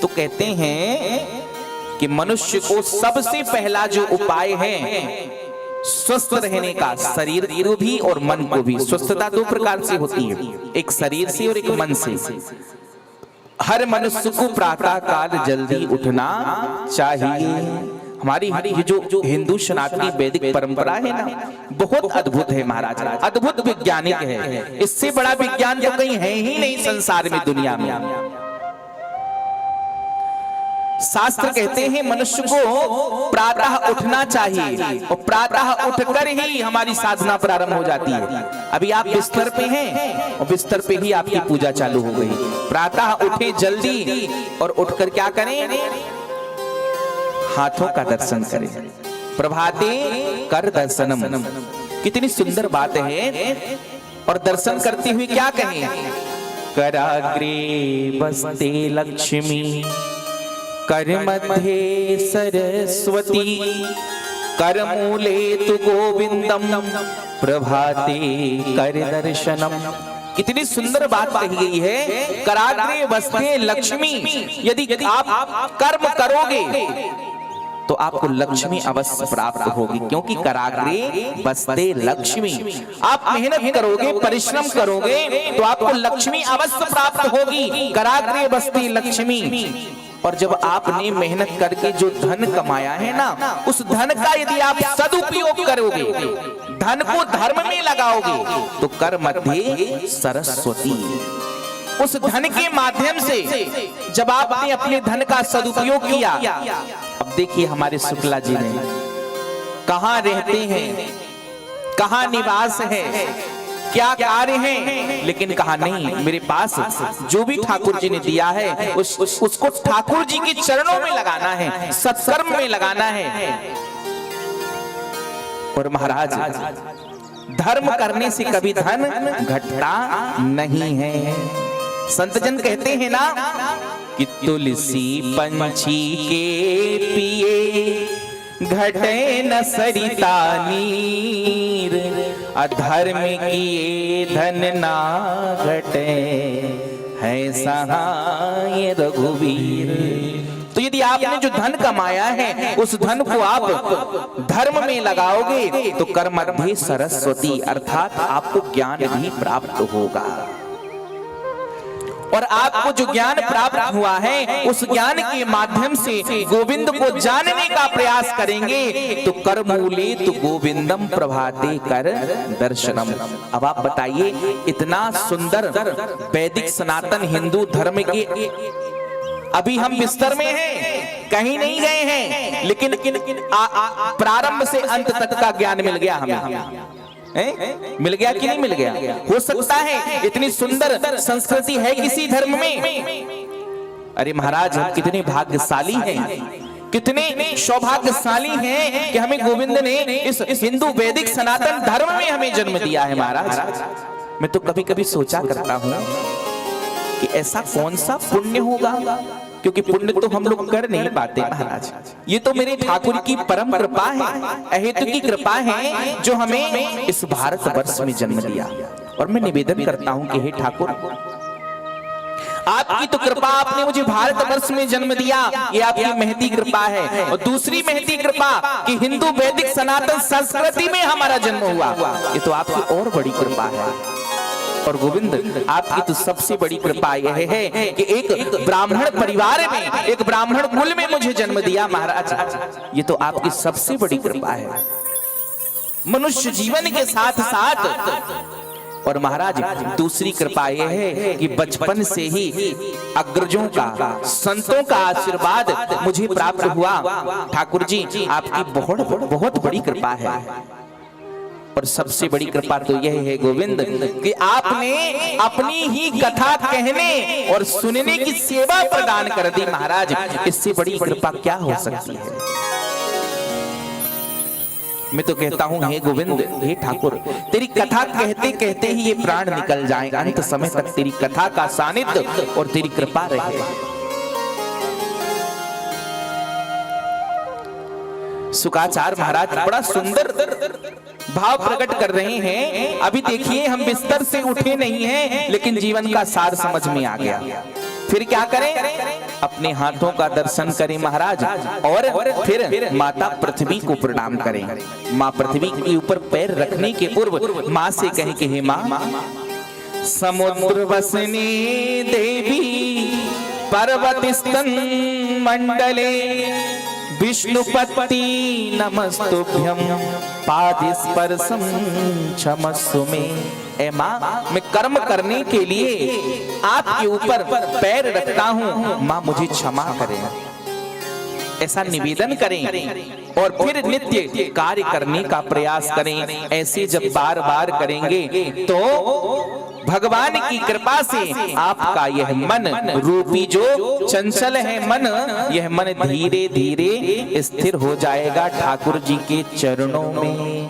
तो कहते हैं कि मनुष्य को सबसे पहला जो उपाय है स्वस्थ रहने का, शरीर को भी और मन को भी। स्वस्थता दो प्रकार से होती है, एक शरीर से और एक मन से। हर मनुष्य को प्रातः काल जल्दी उठना चाहिए। हमारी ये जो हिंदू सनातनी वैदिक परंपरा है ना, बहुत अद्भुत है महाराज, अद्भुत वैज्ञानिक है। इससे बड़ा विज्ञान तो कहीं है ही नहीं संसार में, दुनिया में। शास्त्र कहते हैं मनुष्य को प्रातः उठना चाहिए और प्रातः उठकर ही हमारी साधना प्रारंभ हो जाती है। अभी आप बिस्तर पे हैं और बिस्तर पे ही आपकी पूजा चालू हो गई। प्रातः उठे जल्दी और उठकर क्या करें? हाथों का दर्शन करें। प्रभाते कर दर्शनम, कितनी सुंदर बात है। और दर्शन करते हुए क्या कहें? कराग्रे बसते लक्ष्मी, कर मध्ये सरस्वती, कर मूले तु गोविंदम, प्रभाते कर दर्शनम। कितनी सुंदर बात कही गई है। कराग्रे बसते लक्ष्मी, यदि आप कर्म करोगे तो आपको लक्ष्मी अवश्य प्राप्त होगी, क्योंकि कराग्रे बसते लक्ष्मी। आप मेहनत करोगे, परिश्रम करोगे तो आपको लक्ष्मी अवश्य प्राप्त होगी। कराग्रे बसते लक्ष्मी। और जब आपने मेहनत करके जो धन कमाया है ना, उस धन का यदि आप सदुपयोग करोगे, धन को धर्म में लगाओगे, तो कर मध्य सरस्वती। उस धन के माध्यम से जब आपने अपने धन का सदुपयोग किया, अब देखिए हमारे शुक्ला जी ने कहां रहते हैं, कहां निवास है, क्या कार्य है, लेकिन कहा नहीं, मेरे पास जो भी ठाकुर जी ने दिया है उसको ठाकुर जी के चरणों में लगाना है, सत्कर्म में लगाना है। और महाराज, धर्म करने से कभी धन घटता नहीं है। संतजन कहते हैं ना कि तुलसी पंछी के पिए घटे न सरिता नीर, अधर्म किए धन ना घटे, है सहाय रघुवीर। तो यदि आपने जो धन कमाया है उस धन को आप धर्म में लगाओगे तो कर मध्य सरस्वती, अर्थात आपको ज्ञान भी प्राप्त होगा। और आपको जो ज्ञान प्राप्त हुआ है उस ज्ञान के माध्यम से गोविंद को जानने का प्रयास करेंगे तो कर मूले तो गोविंदम, प्रभाते कर दर्शनम। अब आप बताइए, इतना सुंदर वैदिक सनातन हिंदू धर्म के, अभी हम बिस्तर में हैं, कहीं नहीं गए हैं, लेकिन प्रारंभ से अंत तक का ज्ञान मिल गया हमें। मिल गया कि नहीं मिल गया? हो सकता है इतनी सुंदर संस्कृति है किसी धर्म में। अरे महाराज, हम कितने भाग्यशाली हैं, कितने सौभाग्यशाली हैं कि हमें गोविंद ने इस हिंदू वैदिक सनातन धर्म में हमें जन्म दिया है महाराज। मैं तो कभी कभी सोचा करता हूं कि ऐसा कौन सा पुण्य होगा, क्योंकि पुण्य तो हम लोग कर नहीं पाते महाराज। ये तो मेरे ठाकुर की परम कृपा है, अहेतु की कृपा है जो हमें इस भारत वर्ष में जन्म दिया। और मैं निवेदन करता हूं कि हे ठाकुर, आपकी तो कृपा, आपने मुझे भारत वर्ष में जन्म दिया, ये आपकी महती कृपा है। और दूसरी महती कृपा कि हिंदू वैदिक सनातन संस्कृति में हमारा जन्म हुआ, ये तो आपकी और बड़ी कृपा है। और गोविंद, आपकी तो सबसे बड़ी कृपा यह है कि एक ब्राह्मण परिवार में, एक ब्राह्मण कुल में मुझे जन्म दिया महाराज। ये तो आपकी सबसे बड़ी कृपा है मनुष्य जीवन के साथ साथ। और महाराज, दूसरी कृपा यह है कि बचपन से ही अग्रजों का, संतों का आशीर्वाद मुझे प्राप्त हुआ। ठाकुर जी, आपकी बहुत बड़ी कृपा है। और सबसे बड़ी कृपा तो यह है गोविंद कि आपने अपनी ही कथा कहने और सुनने की सेवा प्रदान कर दी महाराज। इससे बड़ी कृपा क्या हो सकती है? मैं तो कहता हूं, हे गोविंद, हे ठाकुर, तेरी कथा कहते कहते ही ये प्राण निकल जाए, अंत समय तक तेरी कथा का सानिध्य और तेरी कृपा रहे। सुकाचार्य महाराज बड़ा सुंदर भाव प्रकट कर रहे हैं। अभी देखिए, हम बिस्तर से उठे नहीं हैं, लेकिन जीवन का सार समझ में आ गया। फिर क्या करें? अपने हाथों का दर्शन करें महाराज, और फिर माता पृथ्वी को प्रणाम करें। माँ पृथ्वी के ऊपर पैर रखने के पूर्व माँ से कहें कि हे माँ, समुद्र वसनी देवी पर्वत स्तन मंडले विष्णुपति नमस्तुभ्यं पादस्पर्शम क्षमस्व मे। ए माँ, मैं कर्म करने के लिए आपके ऊपर पैर रखता हूँ, माँ मुझे क्षमा करें, ऐसा निवेदन करें। और फिर नित्य कार्य करने का प्रयास करें। ऐसे जब बार बार करेंगे तो भगवान की कृपा से आपका यह मन रूपी जो चंचल है मन, यह मन धीरे धीरे स्थिर हो जाएगा ठाकुर जी के चरणों में।